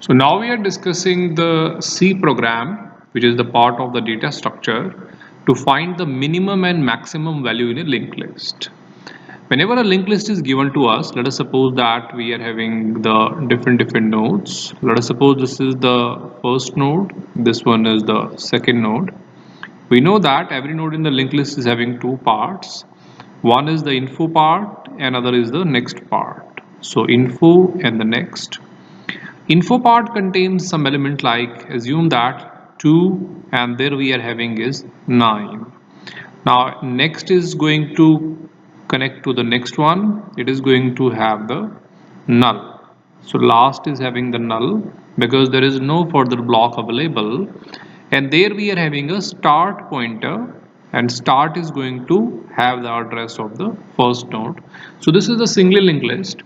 So now we are discussing the C program, which is the part of the data structure, to find the minimum and maximum value in a linked list. Whenever a linked list is given to us, let us suppose that we are having the different nodes. Let us suppose this is the first node, this one is the second node. We know that every node in the linked list is having two parts. One is the info part, another is the next part. So info and the next. Info part contains some element like, assume that 2 and there we are having is 9. Now next is going to connect to the next one. It is going to have the null. So last is having the null because there is no further block available, and there we are having a start pointer, and start is going to have the address of the first node. So this is a single linked list.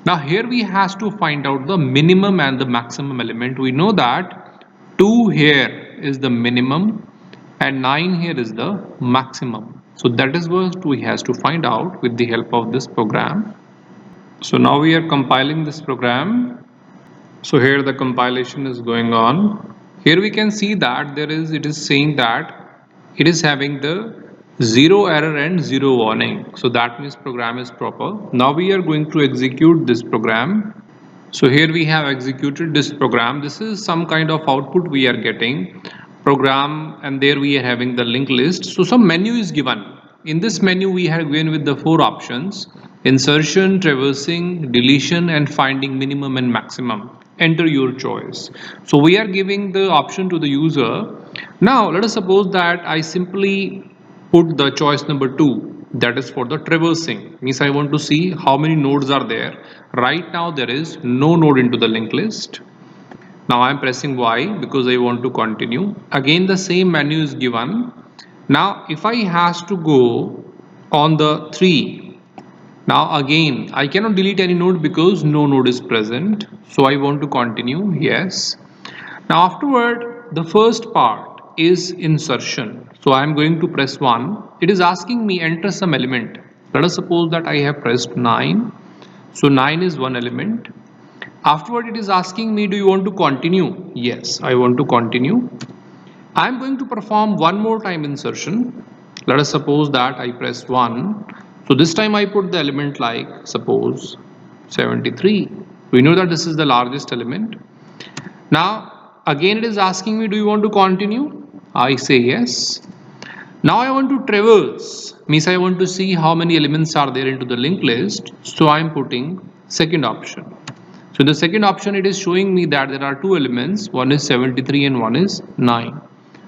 Now here we have to find out the minimum and the maximum element. We know that 2 here is the minimum and 9 here is the maximum. So that is what we have to find out with the help of this program. So now we are compiling this program. So here the compilation is going on. Here we can see that it is saying that it is having the 0 error and 0 warning. So that means program is proper. Now we are going to execute this program. So here we have executed this program. This is some kind of output we are getting program, and there we are having the linked list. So some menu is given. In this menu we have given with the 4 options: insertion, traversing, deletion, and finding minimum and maximum. Enter your choice. So we are giving the option to the user. Now let us suppose that I simply put the choice number 2, that is for the traversing. Means I want to see how many nodes are there. Right now there is no node into the linked list. Now I am pressing Y because I want to continue. Again the same menu is given. Now if I has to go on the 3, now again I cannot delete any node because no node is present. So I want to continue, yes. Now afterward the first part is insertion. So I am going to press 1. It is asking me enter some element. Let us suppose that I have pressed 9. So 9 is one element. Afterward it is asking me, do you want to continue? Yes, I want to continue. I am going to perform one more time insertion. Let us suppose that I press 1. So this time I put the element like suppose 73. We know that this is the largest element. Now again it is asking me, do you want to continue? I say yes. Now I want to traverse, means I want to see how many elements are there into the linked list. So I am putting second option. So in the second option it is showing me that there are 2 elements, one is 73 and one is 9.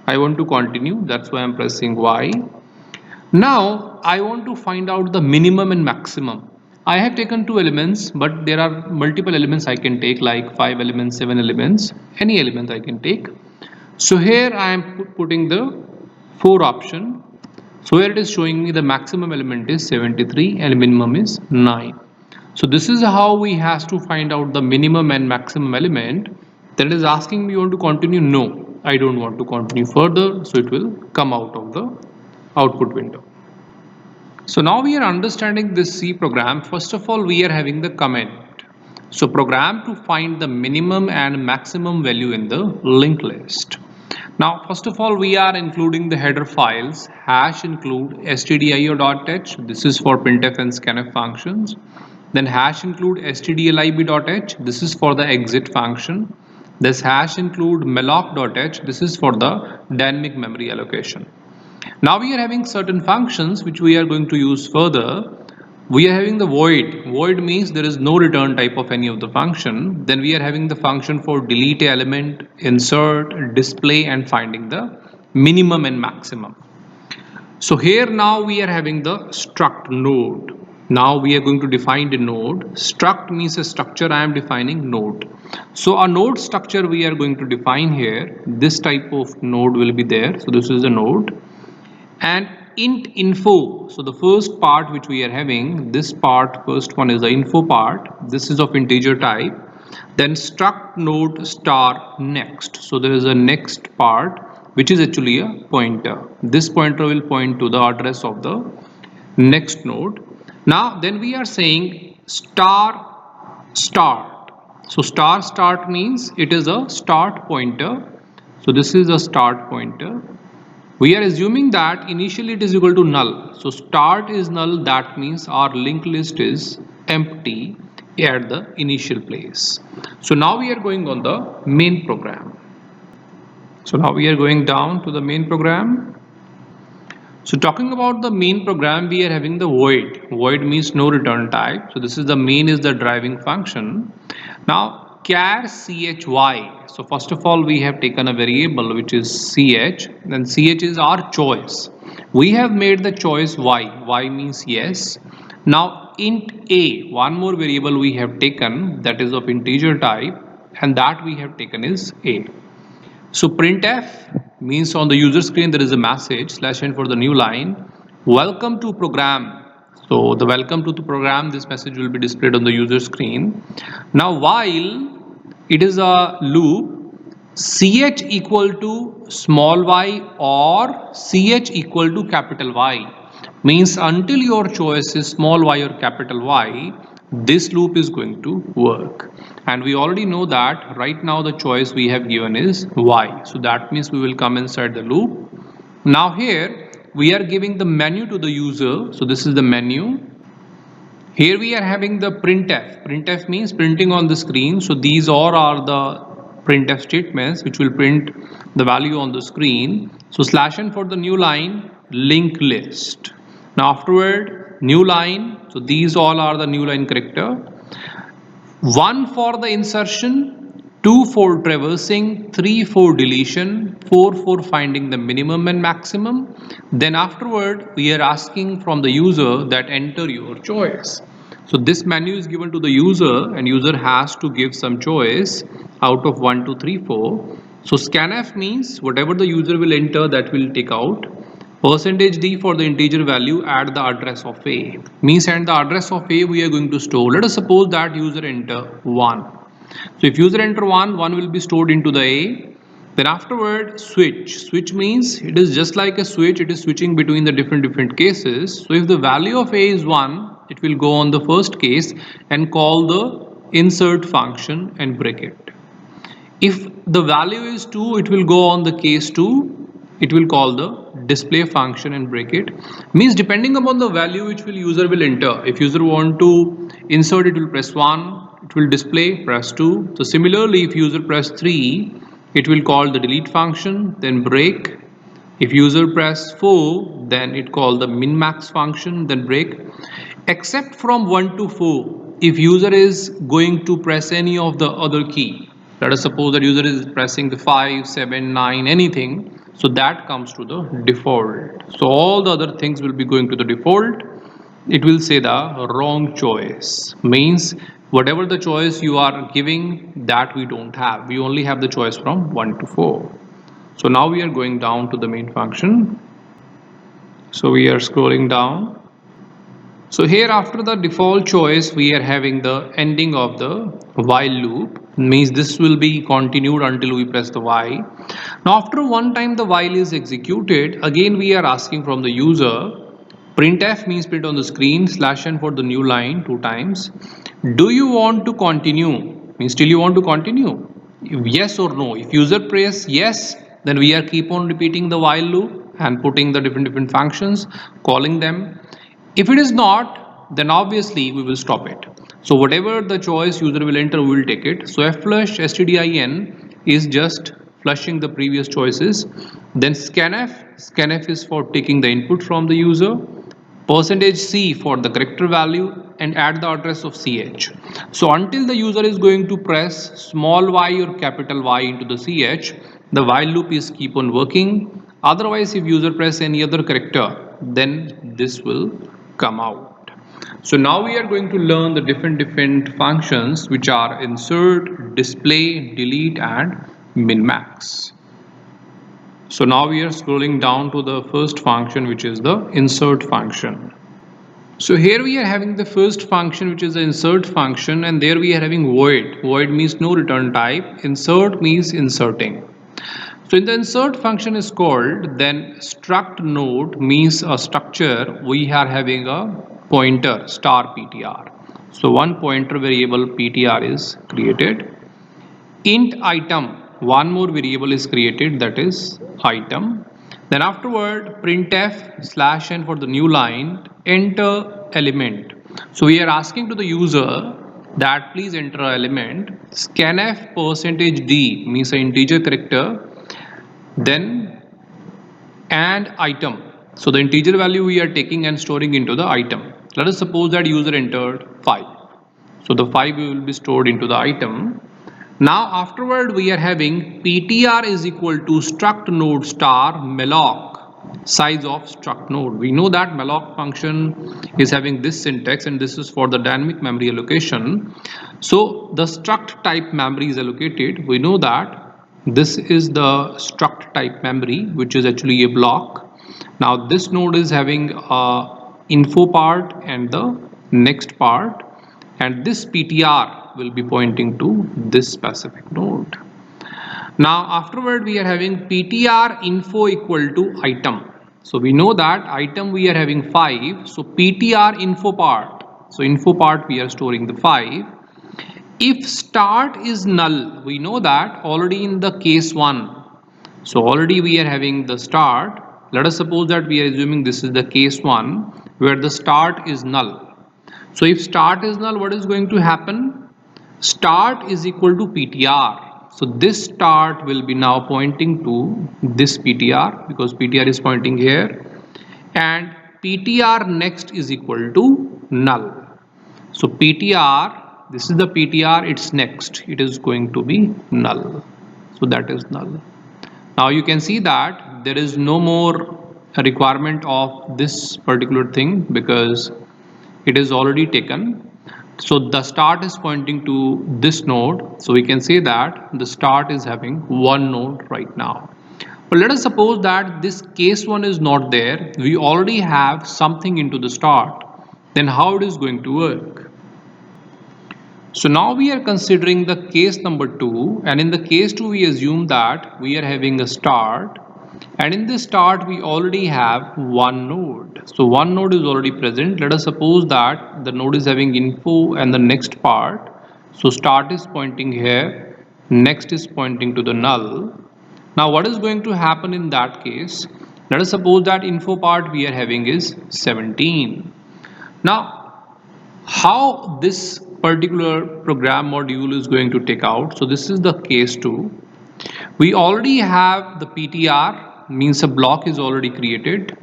I want to continue, that's why I am pressing Y. Now I want to find out the minimum and maximum. I have taken 2 elements, but there are multiple elements I can take, like 5 elements, 7 elements, any element I can take. So here I am putting the 4 option. So here it is showing me the maximum element is 73 and minimum is 9. So this is how we have to find out the minimum and maximum element. Then it is asking me, you want to continue? No, I don't want to continue further. So it will come out of the output window. So now we are understanding this C program. First of all, we are having the comment. So program to find the minimum and maximum value in the linked list. Now first of all we are including the header files, hash include stdio.h, this is for printf and scanf functions. Then hash include stdlib.h, this is for the exit function. This hash include malloc.h, this is for the dynamic memory allocation. Now we are having certain functions which we are going to use further. We are having the void. Void means there is no return type of any of the function. Then we are having the function for delete element, insert, display, and finding the minimum and maximum. So here now we are having the struct node. Now we are going to define the node. Struct means a structure. I am defining node. So a node structure we are going to define here. This type of node will be there. So this is a node. And int info, so the first part which we are having, this part, first one is the info part, this is of integer type. Then struct node star next, so there is a next part which is actually a pointer. This pointer will point to the address of the next node. Now then we are saying star start. So star start means it is a start pointer. So this is a start pointer. We are assuming that initially it is equal to null. So start is null, that means our linked list is empty at the initial place. So now we are going on the main program. So now we are going down to the main program. So talking about the main program, we are having the void. Void means no return type. So this is the main is the driving function. Now char chy. So first of all, we have taken a variable which is ch. Then ch is our choice. We have made the choice y. Y means yes. Now int a, one more variable we have taken that is of integer type, and that we have taken is a. So printf means on the user screen there is a message /n for the new line. Welcome to program. So the welcome to the program, this message will be displayed on the user screen. Now while it is a loop, ch equal to small y or ch equal to capital Y means until your choice is small y or capital Y, this loop is going to work. And we already know that right now the choice we have given is y. So that means we will come inside the loop. Now here we are giving the menu to the user. So this is the menu. Here we are having the printf. Printf means printing on the screen. So these all are the printf statements which will print the value on the screen. So /n for the new line, linked list. Now afterward, new line. So these all are the new line character. 1 for the insertion, 2 for traversing, 3 for deletion, 4 for finding the minimum and maximum. Then afterward, we are asking from the user that enter your choice. So this menu is given to the user and user has to give some choice out of 1, 2, 3, 4. So scanf means whatever the user will enter that will take out. %d for the integer value at the address of a means at the address of a we are going to store. Let us suppose that user enter 1. So if user enter 1, 1 will be stored into the a. Then afterward switch means it is just like a switch, it is switching between the different cases. So if the value of a is 1, it will go on the first case and call the insert function and break it. If the value is 2, it will go on the case 2. It will call the display function and break it. Means depending upon the value which user will enter. If user want to insert, it will press 1. It will display, press 2. So similarly, if user press 3, it will call the delete function, then break. If user press 4, then it call the min max function, then break. Except from 1 to 4, if user is going to press any of the other key. Let us suppose that user is pressing the 5, 7, 9, anything. So that comes to the default. So all the other things will be going to the default. It will say the wrong choice. Means whatever the choice you are giving, that we don't have. We only have the choice from 1 to 4. So now we are going down to the main function. So we are scrolling down. So here after the default choice, we are having the ending of the while loop. Means this will be continued until we press the Y. Now after one time the while is executed, again we are asking from the user, printf means print on the screen, /n for the new line 2 times. Do you want to continue? Means still you want to continue? Yes or no? If user press yes, then we are keep on repeating the while loop and putting the different functions, calling them. If it is not, then obviously we will stop it. So whatever the choice user will enter, we will take it. So flush stdin is just flushing the previous choices. Then scanf is for taking the input from the user. %c for the character value and add the address of ch. So until the user is going to press small y or capital Y into the ch, the while loop is keep on working. Otherwise, if user press any other character, then this will come out. So now we are going to learn the different functions which are insert, display, delete and min-max. So now we are scrolling down to the first function which is the insert function. So here we are having the first function which is the insert function, and there we are having void. Void means no return type. Insert means inserting. So in the insert function is called, then struct node means a structure. We are having a pointer star ptr. So one pointer variable ptr is created. Int item, one more variable is created, that is item. Then afterward printf slash n for the new line, enter element. So we are asking to the user that please enter element. Scanf percentage d means an integer character, then and item. So the integer value we are taking and storing into the item. Let us suppose that user entered 5. So the 5 will be stored into the item. Now afterward we are having ptr is equal to struct node star malloc size of struct node. We know that malloc function is having this syntax, and this is for the dynamic memory allocation. So the struct type memory is allocated. We know that this is the struct type memory, which is actually a block. Now this node is having a info part and the next part, and this ptr will be pointing to this specific node. Now afterward we are having ptr info equal to item. So we know that item we are having 5. So ptr info part. So info part we are storing the 5. If start is null, we know that already in the case 1. So already we are having the start. Let us suppose that we are assuming this is the case 1 where the start is null. So if start is null, what is going to happen? Start is equal to ptr. So this start will be now pointing to this ptr because ptr is pointing here, and ptr next is equal to null. So ptr, this is the ptr, its next, it is going to be null. So that is null. Now you can see that there is no more requirement of this particular thing because it is already taken. So the start is pointing to this node. So we can say that the start is having one node right now. But let us suppose that this case 1 is not there. We already have something into the start. Then how it is going to work? So now we are considering the case number 2, and in the case 2 we assume that we are having a start, and in this start we already have one node. So one node is already present. Let us suppose that the node is having info and the next part. So start is pointing here, next is pointing to the null. Now what is going to happen in that case? Let us suppose that info part we are having is 17. Now how this particular program module is going to take out? So this is the case 2. We already have the ptr, means a block is already created,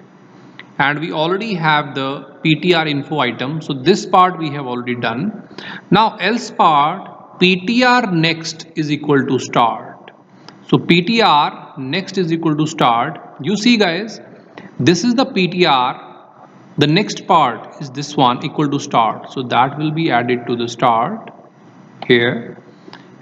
and we already have the ptr info item. So this part we have already done. Now else part, ptr next is equal to start. So ptr next is equal to start. You see guys, this is the ptr. The next part is this one equal to start. So that will be added to the start here,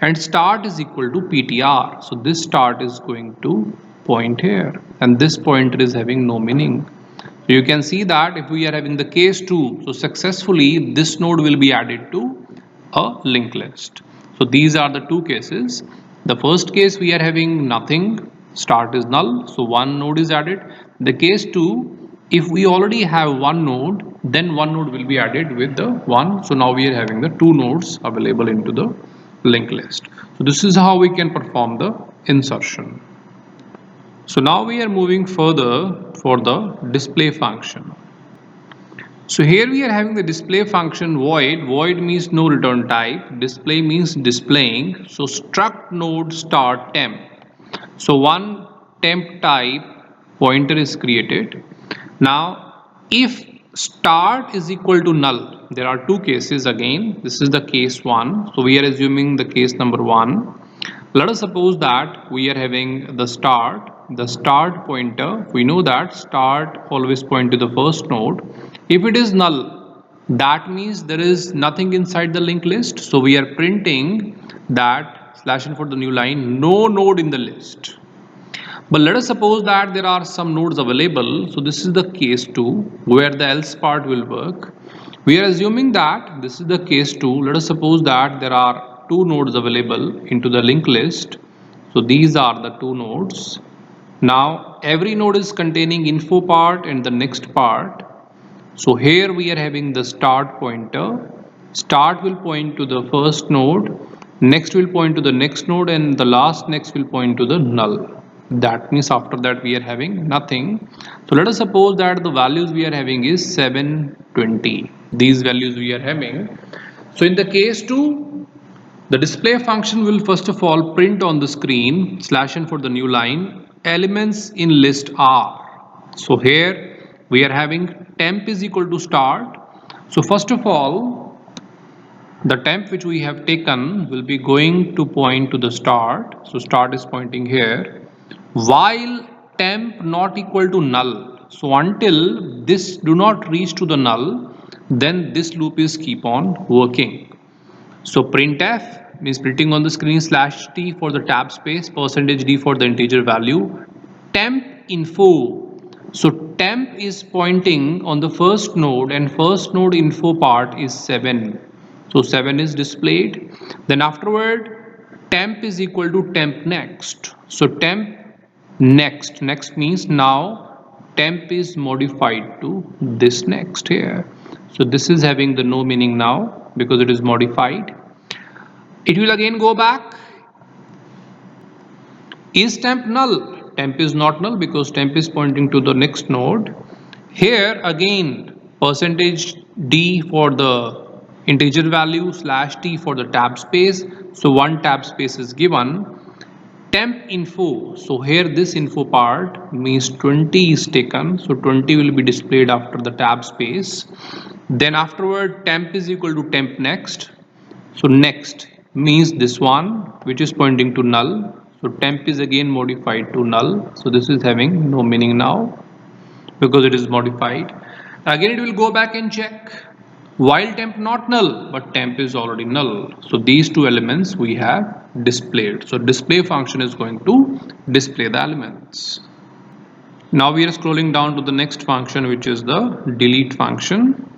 and start is equal to ptr. So this start is going to point here, and this pointer is having no meaning. So you can see that if we are having the case 2, so successfully this node will be added to a linked list. So these are the two cases. The first case we are having nothing, start is null, so one node is added. The case 2, if we already have one node, then one node will be added with the 1. So now we are having the 2 nodes available into the linked list. So this is how we can perform the insertion. So now we are moving further for the display function. So here we are having the display function void. Void means no return type. Display means displaying. So struct node start temp. So one temp type pointer is created. Now if start is equal to null, there are two cases again. This is the case 1. So we are assuming the case number 1. Let us suppose that we are having the start pointer. We know that start always point to the first node. If it is null, that means there is nothing inside the linked list. So we are printing that /n for the new line, no node in the list. But let us suppose that there are some nodes available. So this is the case 2 where the else part will work. We are assuming that this is the case 2. Let us suppose that there are 2 nodes available into the linked list. So these are the 2 nodes. Now every node is containing info part and the next part. So here we are having the start pointer, Start will point to the first node, next will point to the next node, and the last next will point to the null. That means after that we are having nothing. So let us suppose that the values we are having is 720. These values we are having. So in the case 2, the display function will first of all print on the screen /n for the new line elements in list are. So here we are having temp is equal to start. So first of all, the temp which we have taken will be going to point to the start. So start is pointing here, while temp not equal to null. So until this do not reach to the null, then this loop is keep on working. So printf means printing on the screen /t for the tab space, %d for the integer value, temp info. So temp is pointing on the first node, and first node info part is 7. So 7 is displayed. Then afterward temp is equal to temp next. So temp next means now temp is modified to this next here. So this is having the no meaning now because it is modified. It will again go back. Is temp null? Temp is not null because temp is pointing to the next node. Here again %d for the integer value /t for the tab space. So one tab space is given. Temp info. So here this info part means 20 is taken. So 20 will be displayed after the tab space. Then afterward temp is equal to temp next. So next means this one which is pointing to null. So temp is again modified to null. So this is having no meaning now because it is modified. Again it will go back and check. While temp not null, but temp is already null. So these two elements we have displayed. So display function is going to display the elements. Now we are scrolling down to the next function, which is the delete function.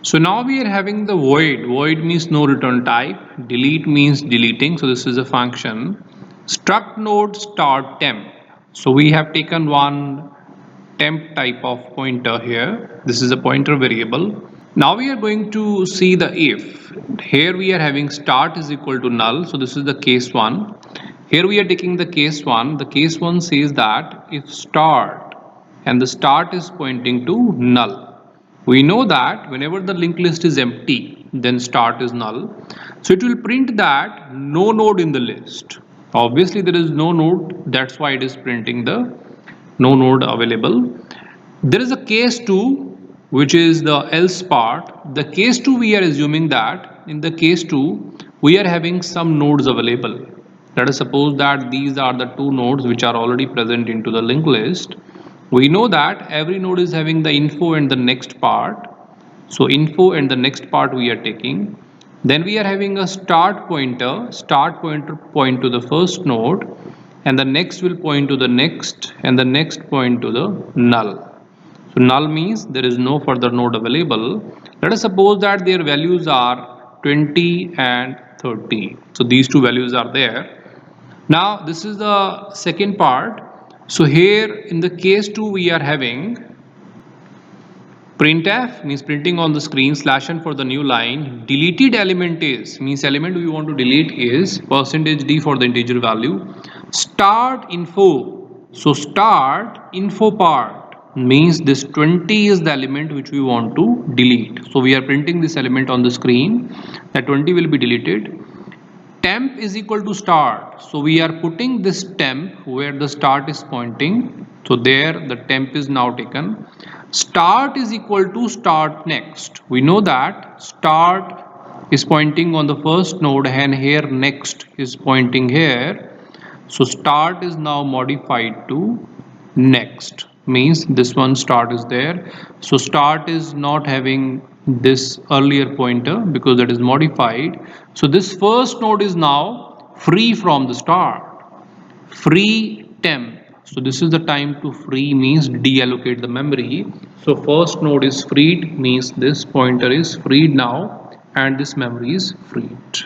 So now we are having the void. Void means no return type. Delete means deleting. So this is a function. Struct node start temp. So we have taken one temp type of pointer here. This is a pointer variable. Now we are going to see the if. Here we are having start is equal to null. So this is the case 1. Here we are taking the case 1. The case 1 says that if start and the start is pointing to null. We know that whenever the linked list is empty, then start is null. So it will print that no node in the list. Obviously there is no node. That's why it is printing the no node available. There is a case 2 which is the else part. The case 2 we are assuming that in the case 2 we are having some nodes available. Let us suppose that these are the 2 nodes which are already present into the linked list. We know that every node is having the info and the next part. So info and the next part we are taking. Then we are having a start pointer. Start pointer point to the first node, and the next will point to the next, and the next point to the null. So null means there is no further node available. Let us suppose that their values are 20 and 30. So these two values are there. Now this is the second part. So here in the case 2 we are having printf means printing on the screen /n for the new line. Deleted element is means element we want to delete is %d for the integer value. Start info. So start info part means this 20 is the element which we want to delete. So we are printing this element on the screen. That 20 will be deleted. Temp is equal to start. So we are putting this temp where the start is pointing. So there the temp is now taken. Start is equal to start next. We know that start is pointing on the first node and here next is pointing here. So start is now modified to next, means this one start is there. So start is not having this earlier pointer because that is modified. So this first node is now free from the start. Free temp. So this is the time to free means deallocate the memory. So first node is freed means this pointer is freed now and this memory is freed.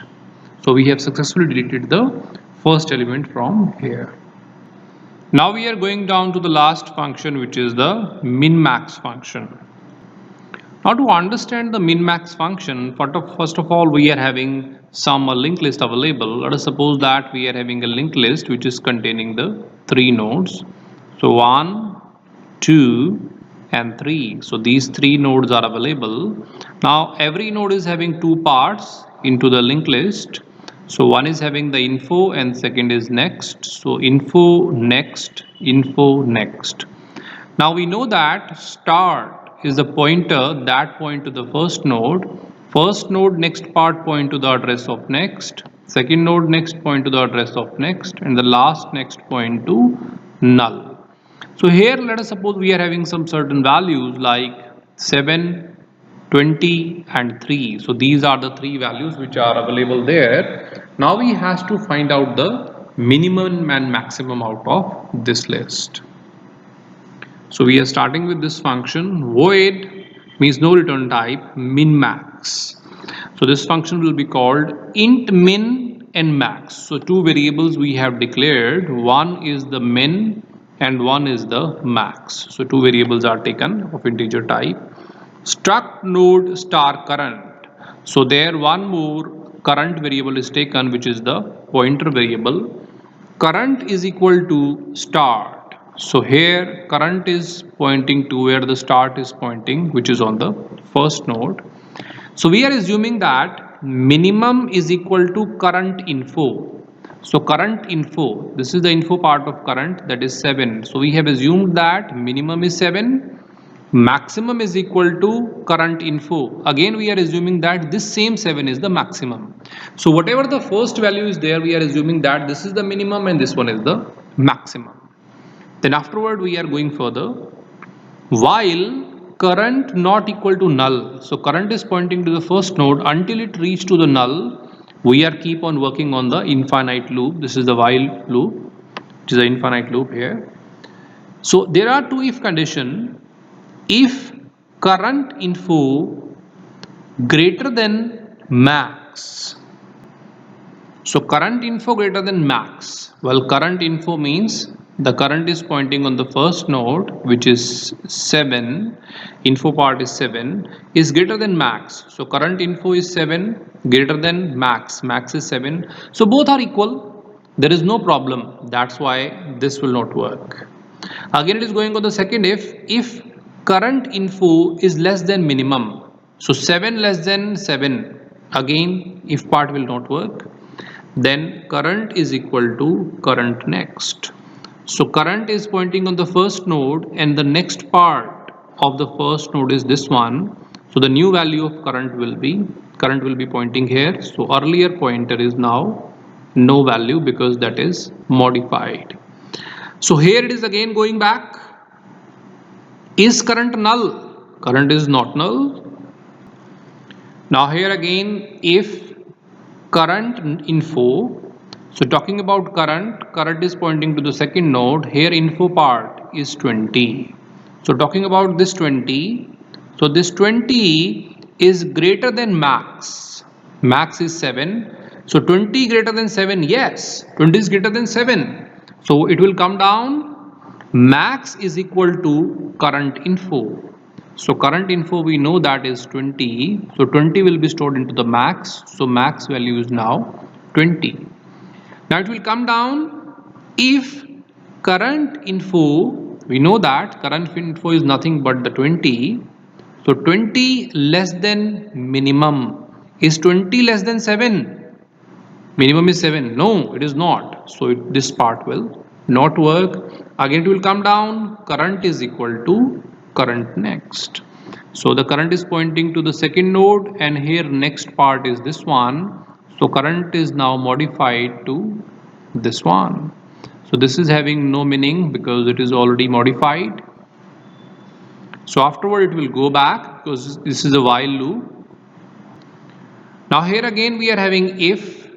So we have successfully deleted the first element from here. Now we are going down to the last function, which is the min-max function. Now to understand the min-max function, first of all we are having some linked list available. Let us suppose that we are having a linked list which is containing the 3 nodes. So 1, 2 and 3. So these 3 nodes are available. Now every node is having 2 parts into the linked list. So one is having the info and second is next. So info, next, info, next. Now we know that start is the pointer that point to the first node next part point to the address of next, second node next point to the address of next, and the last next point to null. So here let us suppose we are having some certain values like 7, 20 and 3. So these are the 3 values which are available there. Now we have to find out the minimum and maximum out of this list. So we are starting with this function void means no return type min max. So this function will be called int min and max. So 2 variables we have declared, one is the min and one is the max. So 2 variables are taken of integer type. Struct node star current. So there one more current variable is taken which is the pointer variable. Current is equal to start. So here current is pointing to where the start is pointing, which is on the first node. So we are assuming that minimum is equal to current info. So current info, this is the info part of current, that is 7. So we have assumed that minimum is 7, maximum is equal to current info. Again we are assuming that this same 7 is the maximum. So whatever the first value is there, we are assuming that this is the minimum and this one is the maximum. Then afterward we are going further. While current not equal to null, so current is pointing to the first node until it reaches to the null, we are keep on working on the infinite loop. This is the while loop, which is the infinite loop here. So there are 2 if condition. If current info greater than max, so current info greater than max, well current info means the current is pointing on the first node which is 7, info part is 7, is greater than max. So current info is 7 greater than max, max is 7. So both are equal, there is no problem, that's why this will not work. Again it is going on the second if current info is less than minimum, so 7 less than 7, again if part will not work. Then current is equal to current next. So current is pointing on the first node and the next part of the first node is this one. So the new value of current will be pointing here. So earlier pointer is now no value because that is modified. So here it is again going back. Is current null? Current is not null. Now here again if current info, so talking about current is pointing to the second node, here info part is 20. So talking about this 20, so this 20 is greater than max, max is 7, so 20 greater than 7, yes 20 is greater than 7, so it will come down, max is equal to current info. So current info we know that is 20, so 20 will be stored into the max, so max value is now 20. Now it will come down if current info, we know that current info is nothing but the 20, so 20 less than minimum, is 20 less than 7, minimum is 7, no it is not, so this part will not work. Again it will come down, current is equal to current next. So the current is pointing to the second node and here next part is this one, so current is now modified to this one. So this is having no meaning because it is already modified. So afterward it will go back because this is a while loop. Now here again we are having if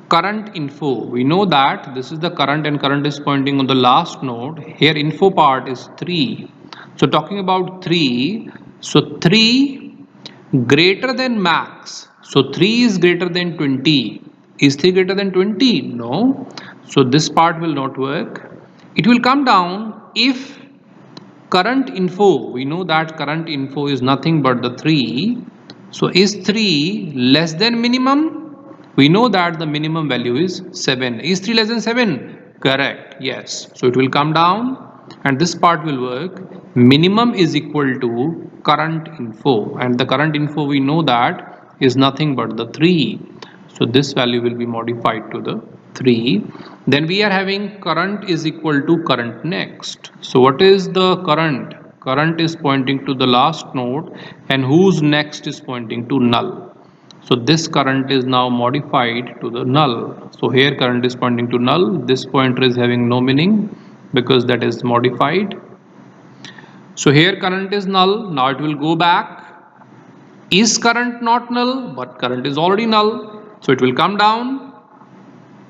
current info, we know that this is the current and current is pointing on the last node, here info part is 3. So talking about 3, so 3 greater than max, so 3 is greater than 20, is 3 greater than 20? No, so this part will not work. It will come down if current info, we know that current info is nothing but the 3. So is 3 less than minimum? We know that the minimum value is 7. Is 3 less than 7? Correct, yes. So it will come down and this part will work. Minimum is equal to current info, and the current info we know that is nothing but the 3. So this value will be modified to the 3. Then we are having current is equal to current next. So what is the current? Current is pointing to the last node, and whose next is pointing to null. So this current is now modified to the null. So here current is pointing to null. This pointer is having no meaning because that is modified. So here current is null. Now it will go back. Is current not null? But current is already null. So it will come down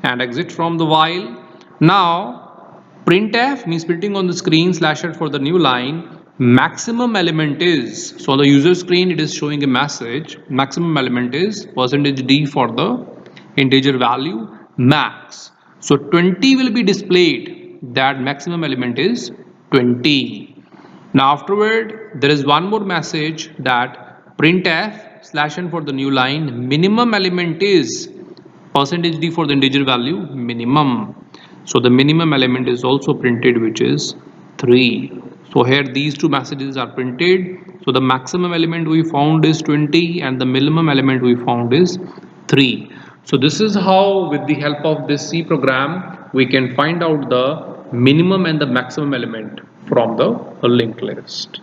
and exit from the while. Now printf means printing on the screen / for the new line. Maximum element is, so on the user screen it is showing a message. Maximum element is %d for the integer value max. So 20 will be displayed. That maximum element is 20. Now afterward there is one more message that printf / for the new line minimum element is %d for the integer value minimum. So the minimum element is also printed, which is 3. So here these two messages are printed. So the maximum element we found is 20 and the minimum element we found is 3. So this is how, with the help of this C program, we can find out the minimum and the maximum element from the linked list.